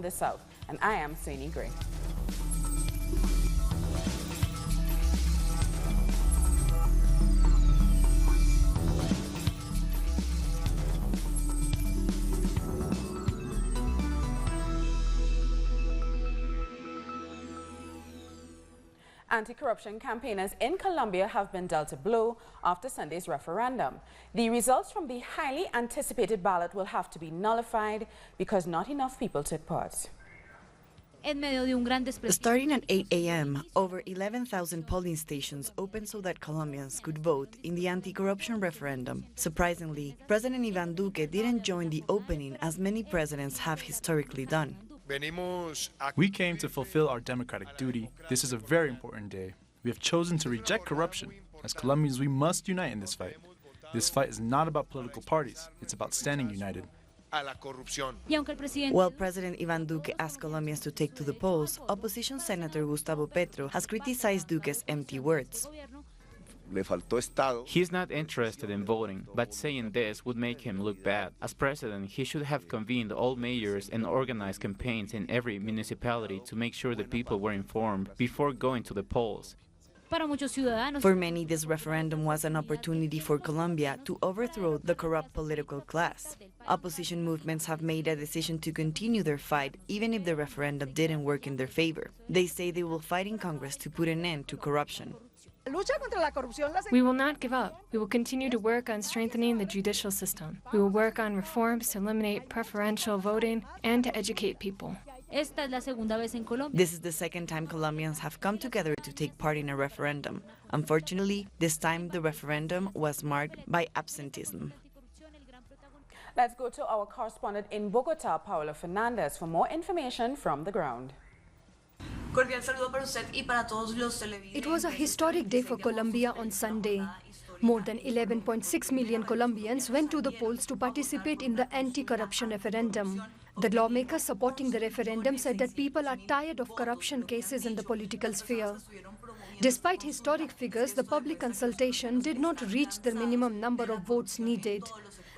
from the South. And I am Sani Gray. Anti-corruption campaigners in Colombia have been dealt a blow after Sunday's referendum. The results from the highly anticipated ballot will have to be nullified because not enough people took part. Starting at 8 a.m., over 11,000 polling stations opened so that Colombians could vote in the anti-corruption referendum. Surprisingly, President Iván Duque didn't join the opening as many presidents have historically done. We came to fulfill our democratic duty. This is a very important day. We have chosen to reject corruption. As Colombians, we must unite in this fight. This fight is not about political parties. It's about standing united. While President Iván Duque asked Colombians to take to the polls, opposition Senator Gustavo Petro has criticized Duque's empty words. He's not interested in voting, but saying this would make him look bad. As president, he should have convened all mayors and organized campaigns in every municipality to make sure the people were informed before going to the polls. For many, this referendum was an opportunity for Colombia to overthrow the corrupt political class. Opposition movements have made a decision to continue their fight, even if the referendum didn't work in their favor. They say they will fight in Congress to put an end to corruption. We will not give up. We will continue to work on strengthening the judicial system. We will work on reforms to eliminate preferential voting and to educate people. This is the second time Colombians have come together to take part in a referendum. Unfortunately, this time the referendum was marked by absenteeism. Let's go to our correspondent in Bogota, Paula Fernandez, for more information from the ground. It was a historic day for Colombia on Sunday. More than 11.6 million Colombians went to the polls to participate in the anti-corruption referendum. The lawmakers supporting the referendum said that people are tired of corruption cases in the political sphere. Despite historic figures, the public consultation did not reach the minimum number of votes needed.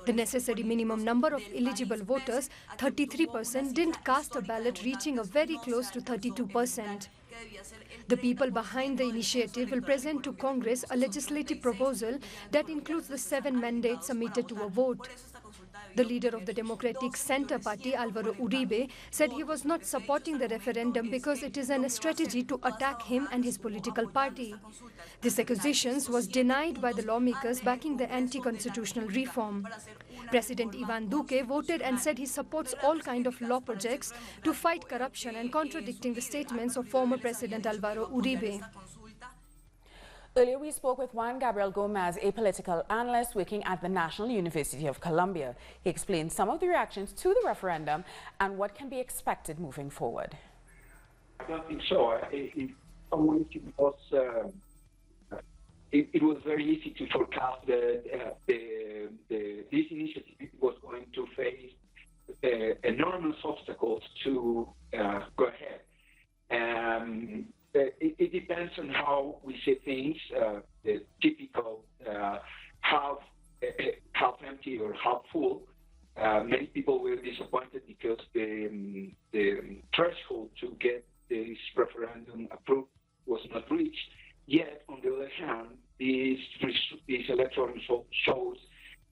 The necessary minimum number of eligible voters, 33%, didn't cast a ballot, reaching a very close to 32%. The people behind the initiative will present to Congress a legislative proposal that includes the 7 mandates submitted to a vote. The leader of the Democratic Center Party, Álvaro Uribe, said he was not supporting the referendum because it is a strategy to attack him and his political party. This accusation was denied by the lawmakers backing the anti-constitutional reform. President Iván Duque voted and said he supports all kinds of law projects to fight corruption and contradicting the statements of former President Álvaro Uribe. Earlier, we spoke with Juan Gabriel Gomez, a political analyst working at the National University of Colombia. He explained some of the reactions to the referendum and what can be expected moving forward. I don't think so. It was very easy to forecast that this initiative was going to face enormous obstacles to go ahead. It depends on how we see things, the typical half empty or half full. Many people were disappointed because the threshold to get this referendum approved was not reached. Yet, on the other hand, this electoral result shows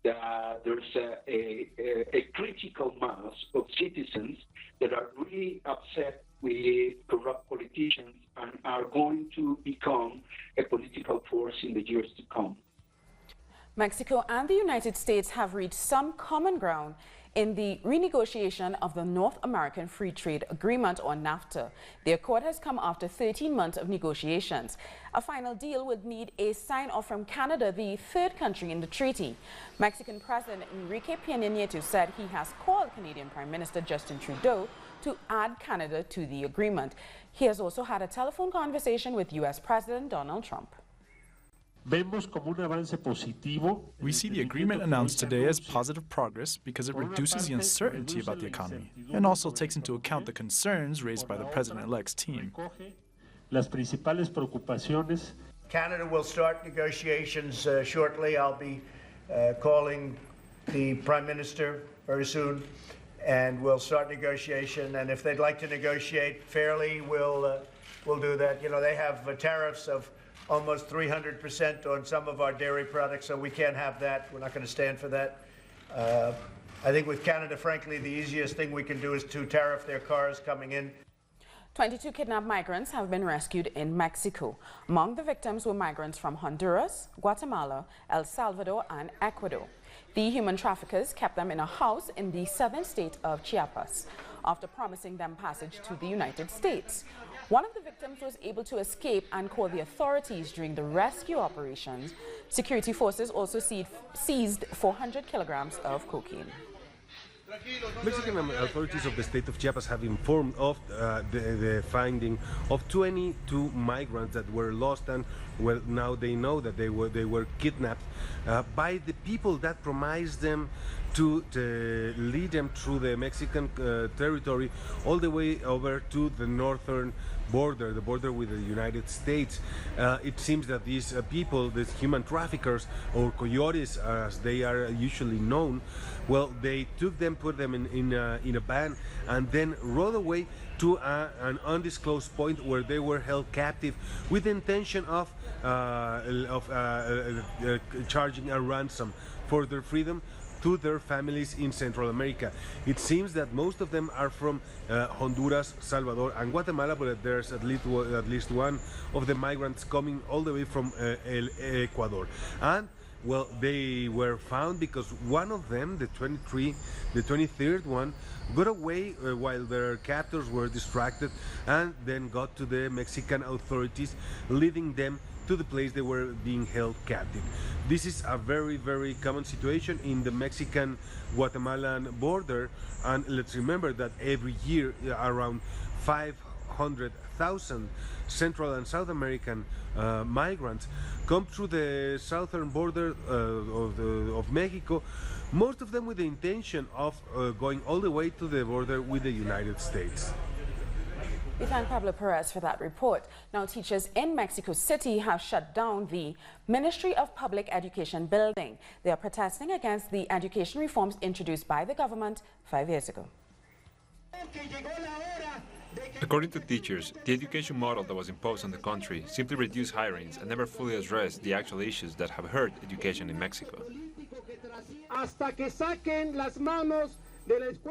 that there's a critical mass of citizens that are really upset with corrupt politicians and are going to become a political force in the years to come. Mexico and the United States have reached some common ground in the renegotiation of the North American Free Trade Agreement, or NAFTA. The accord has come after 13 months of negotiations. A final deal would need a sign-off from Canada, the third country in the treaty. Mexican President Enrique Peña Nieto said he has called Canadian Prime Minister Justin Trudeau to add Canada to the agreement. He has also had a telephone conversation with U.S. President Donald Trump. We see the agreement announced today as positive progress because it reduces the uncertainty about the economy and also takes into account the concerns raised by the president-elect's team. Canada will start negotiations shortly. I'll be calling the Prime Minister very soon. and we'll start negotiation. And if they'd like to negotiate fairly, we'll do that. You know, they have tariffs of almost 300% on some of our dairy products, so we can't have that. We're not going to stand for that. I think with Canada, frankly, the easiest thing we can do is to tariff their cars coming in. 22 kidnapped migrants have been rescued in Mexico. Among the victims were migrants from Honduras, Guatemala, El Salvador, and Ecuador. The human traffickers kept them in a house in the southern state of Chiapas after promising them passage to the United States. One of the victims was able to escape and call the authorities during the rescue operations. Security forces also seized 400 kilograms of cocaine. Mexican authorities of the state of Chiapas have informed of the finding of 22 migrants that were lost, and well, now they know that they were kidnapped by the people that promised them to lead them through the Mexican territory all the way over to the northern border, the border with the United States. It seems that these people, these human traffickers, or coyotes as they are usually known, well, they took them, put them in a van, and then rode away to an undisclosed point where they were held captive with the intention of charging a ransom for their freedom to their families in Central America. It seems that most of them are from Honduras, Salvador, and Guatemala, but there's at least one of the migrants coming all the way from Ecuador. And well, they were found because one of them, the 23rd one, got away while their captors were distracted, and then got to the Mexican authorities, leading them to the place they were being held captive. This is a very, very common situation in the Mexican-Guatemalan border, and let's remember that every year around 500,000 Central and South American migrants come through the southern border of Mexico, most of them with the intention of going all the way to the border with the United States. We thank Pablo Perez for that report. Now, teachers in Mexico City have shut down the Ministry of Public Education building. They are protesting against the education reforms introduced by the government 5 years ago. According to teachers, the education model that was imposed on the country simply reduced hirings and never fully addressed the actual issues that have hurt education in Mexico.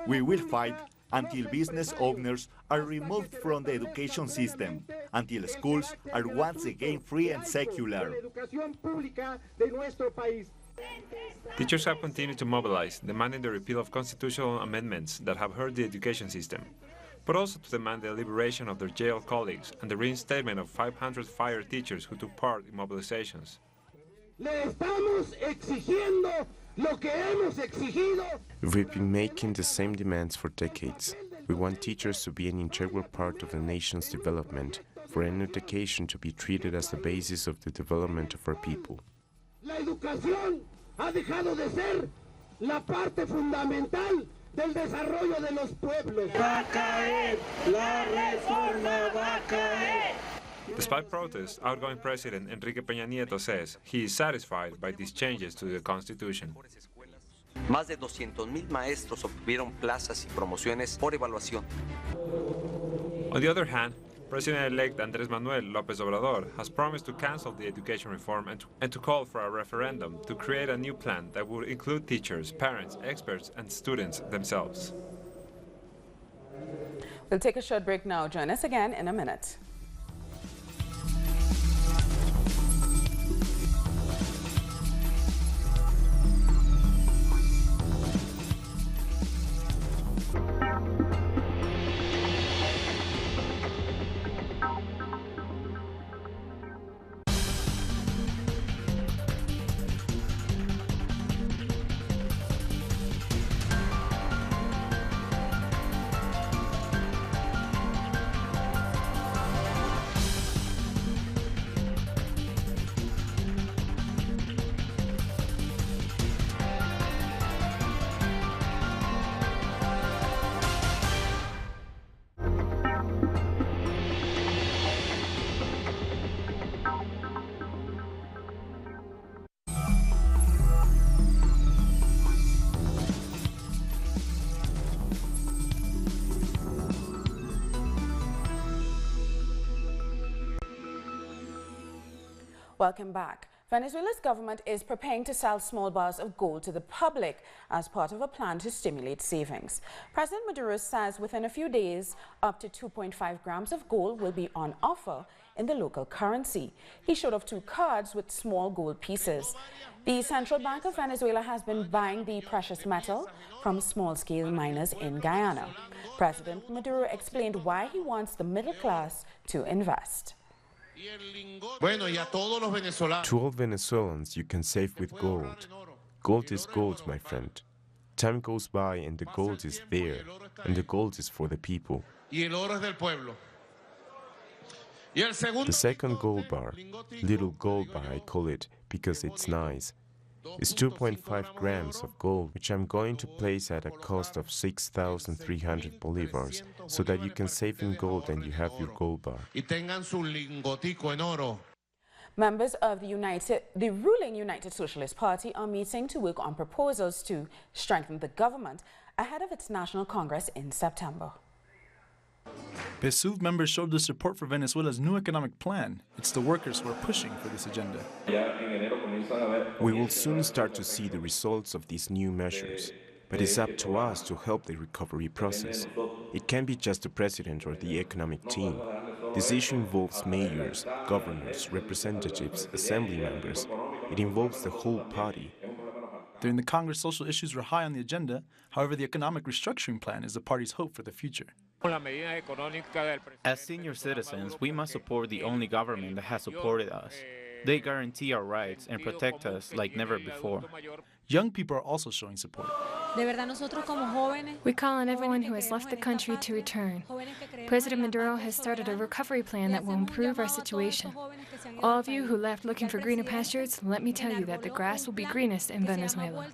We will fight until business owners are removed from the education system, until schools are once again free and secular. Teachers have continued to mobilize, demanding the repeal of constitutional amendments that have hurt the education system, but also to demand the liberation of their jailed colleagues and the reinstatement of 500 fired teachers who took part in mobilizations. We've been making the same demands for decades. We want teachers to be an integral part of the nation's development, for an education to be treated as the basis of the development of our people. La educación ha dejado de ser la parte fundamental del desarrollo de los pueblos. Va a caer, la reforma va a caer. Despite protests, outgoing President Enrique Peña Nieto says he is satisfied by these changes to the Constitution. Más de 200,000 maestros obtuvieron plazas y promociones por evaluación. On the other hand, President-elect Andrés Manuel López Obrador has promised to cancel the education reform and to call for a referendum to create a new plan that would include teachers, parents, experts, and students themselves. We'll take a short break now. Join us again in a minute. Welcome back. Venezuela's government is preparing to sell small bars of gold to the public as part of a plan to stimulate savings. President Maduro says within a few days, up to 2.5 grams of gold will be on offer in the local currency. He showed off 2 cards with small gold pieces. The Central Bank of Venezuela has been buying the precious metal from small-scale miners in Guyana. President Maduro explained why he wants the middle class to invest. To all Venezuelans, you can save with gold. Gold is gold, my friend. Time goes by and the gold is there, and the gold is for the people. The second gold bar, little gold bar I call it because it's nice, is 2.5 grams of gold, which I'm going to place at a cost of 6,300 bolivars, so that you can save in gold and you have your gold bar. Members of the ruling United Socialist Party are meeting to work on proposals to strengthen the government ahead of its National Congress in September. PSUV members showed their support for Venezuela's new economic plan. It's the workers who are pushing for this agenda. We will soon start to see the results of these new measures, but it's up to us to help the recovery process. It can't be just the president or the economic team. This issue involves mayors, governors, representatives, assembly members. It involves the whole party. During the Congress, social issues were high on the agenda. However, the economic restructuring plan is the party's hope for the future. As senior citizens, we must support the only government that has supported us. They guarantee our rights and protect us like never before. Young people are also showing support. We call on everyone who has left the country to return. President Maduro has started a recovery plan that will improve our situation. All of you who left looking for greener pastures, let me tell you that the grass will be greenest in Venezuela.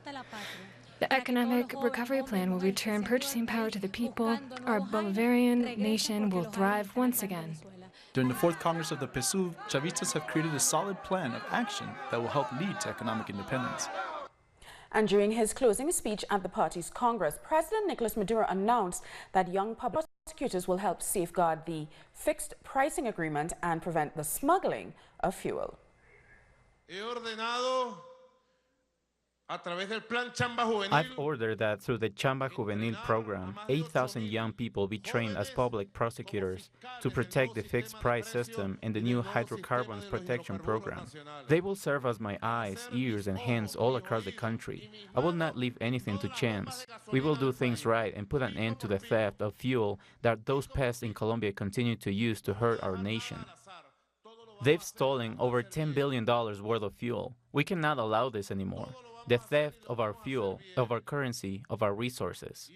The economic recovery plan will return purchasing power to the people. Our Bolivarian nation will thrive once again. During the 4th Congress of the PSUV, Chavistas have created a solid plan of action that will help lead to economic independence. And during his closing speech at the party's Congress, President Nicolas Maduro announced that young public prosecutors will help safeguard the fixed pricing agreement and prevent the smuggling of fuel. I've ordered that through the Chamba Juvenil program, 8,000 young people be trained as public prosecutors to protect the fixed price system and the new hydrocarbons protection program. They will serve as my eyes, ears, and hands all across the country. I will not leave anything to chance. We will do things right and put an end to the theft of fuel that those pests in Colombia continue to use to hurt our nation. They've stolen over $10 billion worth of fuel. We cannot allow this anymore. The theft of our fuel, of our currency, of our resources.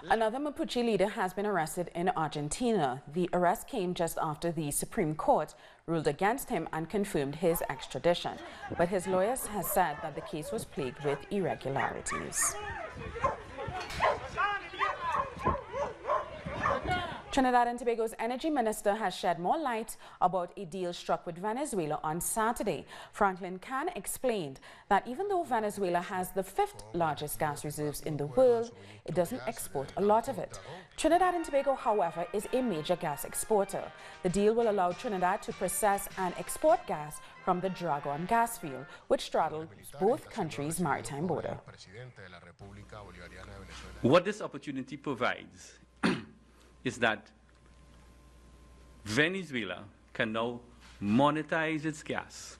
Another Mapuche leader has been arrested in Argentina. The arrest came just after the Supreme Court ruled against him and confirmed his extradition. But his lawyers have said that the case was plagued with irregularities. Trinidad and Tobago's energy minister has shed more light about a deal struck with Venezuela on Saturday. Franklin Can explained that even though Venezuela has the 5th largest gas reserves in the world, it doesn't export a lot of it. Trinidad and Tobago, however, is a major gas exporter. The deal will allow Trinidad to process and export gas from the Dragon gas field, which straddles both countries' maritime border. What this opportunity provides is that Venezuela can now monetize its gas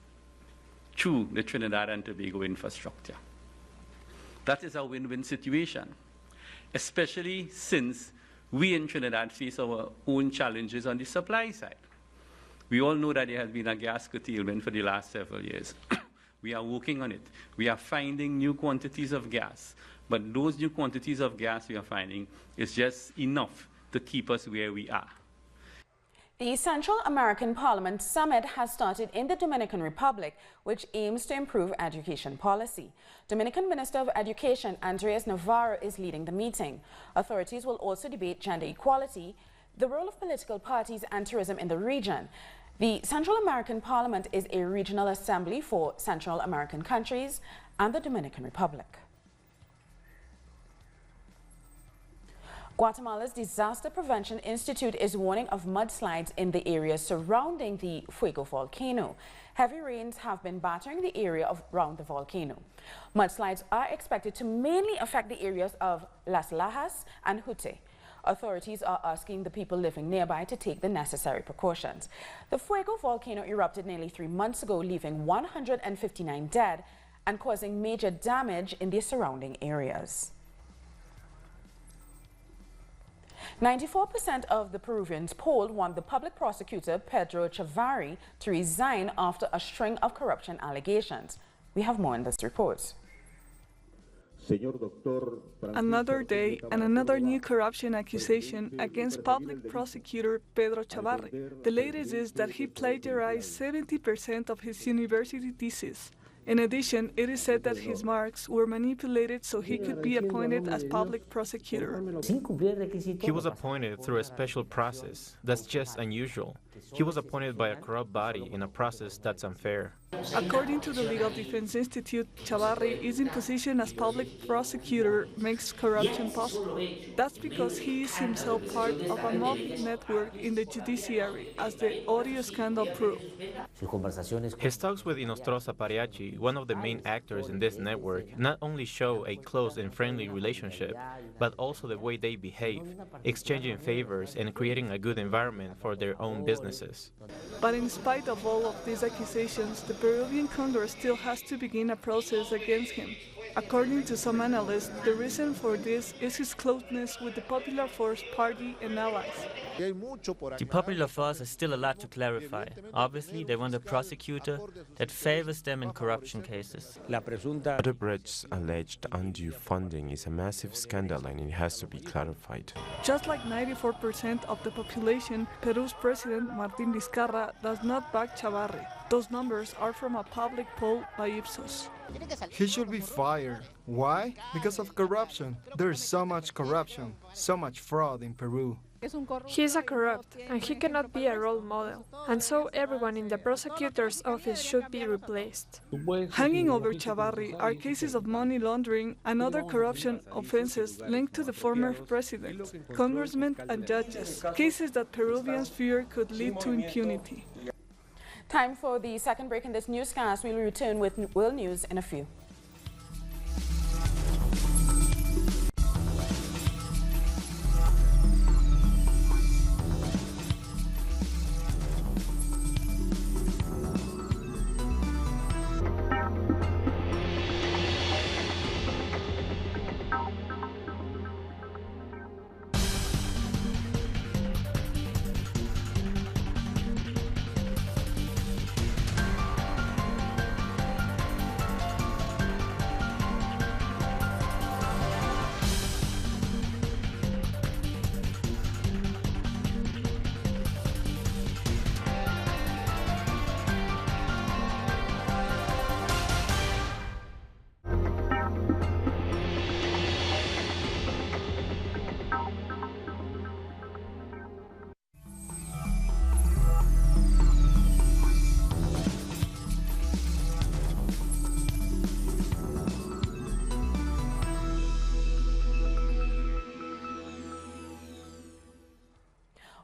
through the Trinidad and Tobago infrastructure. That is a win-win situation, especially since we in Trinidad face our own challenges on the supply side. We all know that there has been a gas curtailment for the last several years. We are working on it. We are finding new quantities of gas, but those new quantities of gas we are finding is just enough to keep us where we are. The Central American Parliament Summit has started in the Dominican Republic, which aims to improve education policy. Dominican Minister of Education Andres Navarro is leading the meeting. Authorities will also debate gender equality, the role of political parties, and tourism in the region. The Central American Parliament is a regional assembly for Central American countries and the Dominican Republic. Guatemala's Disaster Prevention Institute is warning of mudslides in the area surrounding the Fuego volcano. Heavy rains have been battering the area around the volcano. Mudslides are expected to mainly affect the areas of Las Lajas and Jute. Authorities are asking the people living nearby to take the necessary precautions. The Fuego volcano erupted nearly 3 months ago, leaving 159 dead and causing major damage in the surrounding areas. 94% of the Peruvians polled want the public prosecutor Pedro Chavarri to resign after a string of corruption allegations. We have more in this report. Another day and another new corruption accusation against public prosecutor Pedro Chavarri. The latest is that he plagiarized 70% of his university thesis. In addition, it is said that his marks were manipulated so he could be appointed as public prosecutor. He was appointed through a special process that's just unusual. He was appointed by a corrupt body in a process that's unfair. According to the Legal Defense Institute, Chavarri is in position as public prosecutor makes corruption possible. That's because he is himself part of a mob network in the judiciary, as the audio scandal proved. His talks with Inostroza Pariachi, one of the main actors in this network, not only show a close and friendly relationship, but also the way they behave, exchanging favors and creating a good environment for their own businesses. But in spite of all of these accusations, the Peruvian Congress still has to begin a process against him. According to some analysts, the reason for this is his closeness with the Popular Force Party and allies. The Popular Force has still a lot to clarify. Obviously, they want a prosecutor that favors them in corruption cases. Odebrecht's alleged undue funding is a massive scandal and it has to be clarified. Just like 94% of the population, Peru's president, Martín Vizcarra, does not back Chavarri. Those numbers are from a public poll by Ipsos. He should be fired. Why? Because of corruption. There is so much corruption, so much fraud in Peru. He is a corrupt, and he cannot be a role model, and so everyone in the prosecutor's office should be replaced. Hanging over Chavarri are cases of money laundering and other corruption offenses linked to the former president, congressmen and judges, cases that Peruvians fear could lead to impunity. Time for the second break in this newscast. We'll return with world news in a few.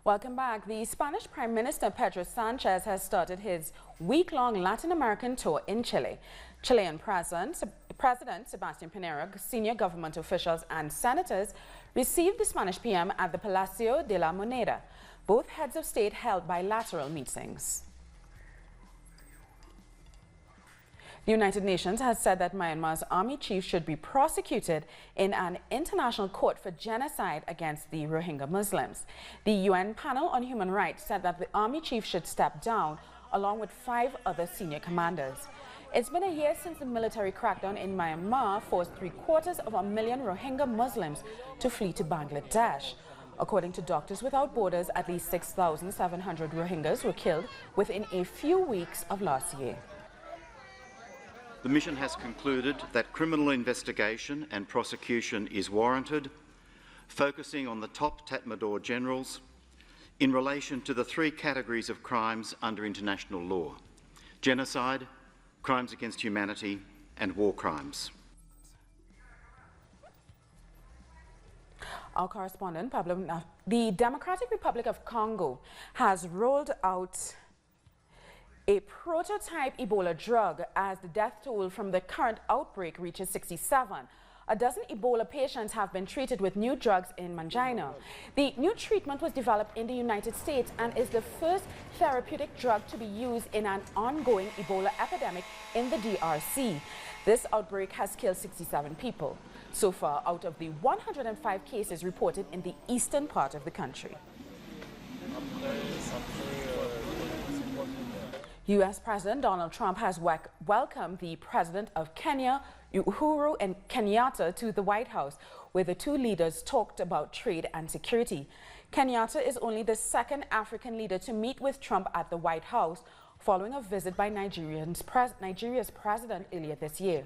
Welcome back. The Spanish Prime Minister Pedro Sanchez has started his week-long Latin American tour in Chile. Chilean President Sebastián Piñera, senior government officials and senators received the Spanish PM at the Palacio de la Moneda. Both heads of state held bilateral meetings. The United Nations has said that Myanmar's army chief should be prosecuted in an international court for genocide against the Rohingya Muslims. The UN panel on human rights said that the army chief should step down along with 5 other senior commanders. It's been a year since the military crackdown in Myanmar forced 750,000 Rohingya Muslims to flee to Bangladesh. According to Doctors Without Borders, at least 6,700 Rohingyas were killed within a few weeks of last year. The mission has concluded that criminal investigation and prosecution is warranted, focusing on the top Tatmadaw generals in relation to the 3 categories of crimes under international law: genocide, crimes against humanity, and war crimes. Our correspondent, Pablo, the Democratic Republic of Congo has rolled out a prototype Ebola drug as the death toll from the current outbreak reaches 67. A dozen Ebola patients have been treated with new drugs in Mangina. The new treatment was developed in the United States and is the first therapeutic drug to be used in an ongoing Ebola epidemic in the DRC. This outbreak has killed 67 people so far out of the 105 cases reported in the eastern part of the country. U.S. President Donald Trump has welcomed the President of Kenya, Uhuru and Kenyatta, to the White House, where the two leaders talked about trade and security. Kenyatta is only the second African leader to meet with Trump at the White House, following a visit by Nigeria's president earlier this year.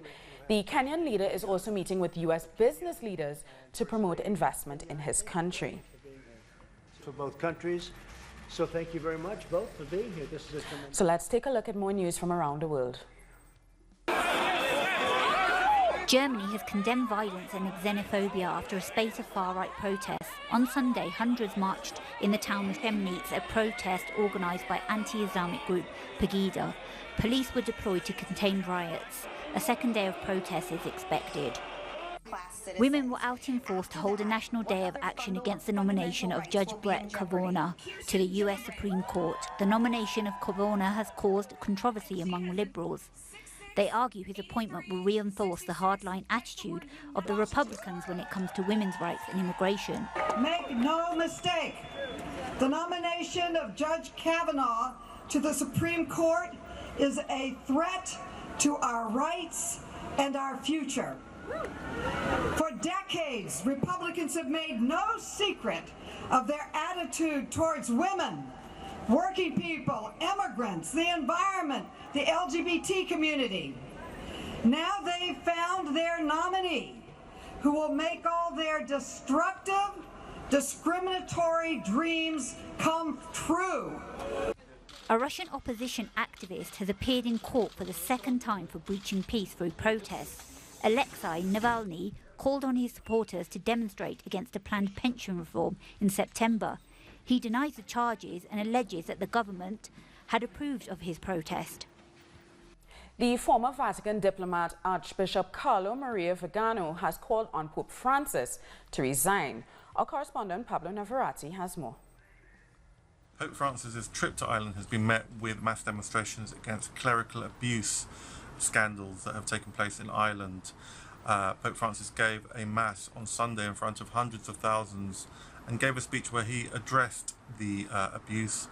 The Kenyan leader is also meeting with U.S. business leaders to promote investment in his country. For both countries. So thank you very much, both, for being here. This is So let's take a look at more news from around the world. Germany has condemned violence and xenophobia after a spate of far-right protests. On Sunday, hundreds marched in the town of Chemnitz, a protest organised by anti-Islamic group Pegida. Police were deployed to contain riots. A second day of protests is expected. Women were out in force to hold a national day of action against the nomination of Judge Brett Kavanaugh to the US Supreme Court. The nomination of Kavanaugh has caused controversy among liberals. They argue his appointment will reinforce the hardline attitude of the Republicans when it comes to women's rights and immigration. Make no mistake, the nomination of Judge Kavanaugh to the Supreme Court is a threat to our rights and our future. For decades, Republicans have made no secret of their attitude towards women, working people, immigrants, the environment, the LGBT community. Now they've found their nominee who will make all their destructive, discriminatory dreams come true. A Russian opposition activist has appeared in court for the second time for breaching peace through protests. Alexei Navalny called on his supporters to demonstrate against a planned pension reform in September. He denies the charges and alleges that the government had approved of his protest. The former Vatican diplomat Archbishop Carlo Maria Vigano has called on Pope Francis to resign. Our correspondent Pablo Navarrete has more. Pope Francis's trip to Ireland has been met with mass demonstrations against clerical abuse scandals that have taken place in Ireland. Pope Francis gave a mass on Sunday in front of hundreds of thousands and gave a speech where he addressed the abuse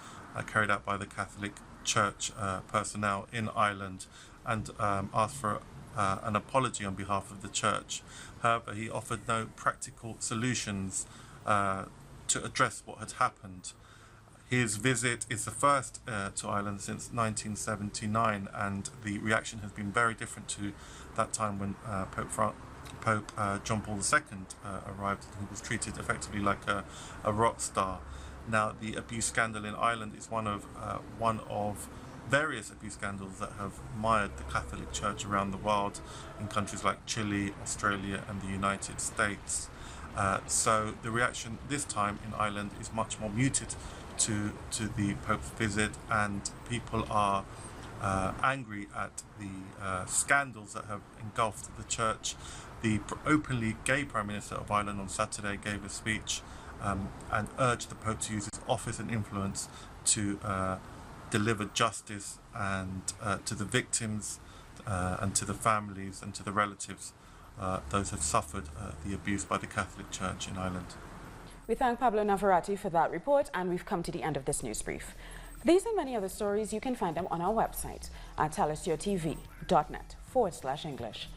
carried out by the Catholic Church personnel in Ireland and asked for an apology on behalf of the Church. However, he offered no practical solutions to address what had happened. His visit is the first to Ireland since 1979, and the reaction has been very different to that time when Pope John Paul II arrived, who was treated effectively like a rock star. Now, the abuse scandal in Ireland is one of various abuse scandals that have mired the Catholic Church around the world in countries like Chile, Australia, and the United States. So the reaction this time in Ireland is much more muted to the Pope's visit, and people are angry at the scandals that have engulfed the Church. The openly gay Prime Minister of Ireland on Saturday gave a speech and urged the Pope to use his office and influence to deliver justice and to the victims and to the families and to the relatives, those who have suffered the abuse by the Catholic Church in Ireland. We thank Pablo Navarrete for that report, and we've come to the end of this news brief. These and many other stories, you can find them on our website at tellustyourtv.net/English.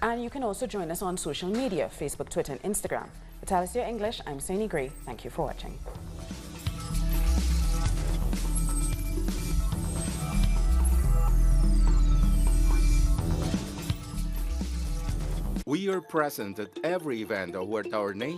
And you can also join us on social media, Facebook, Twitter, and Instagram. For Tell Us Your English, I'm Saini Gray. Thank you for watching. We are present at every event where our nation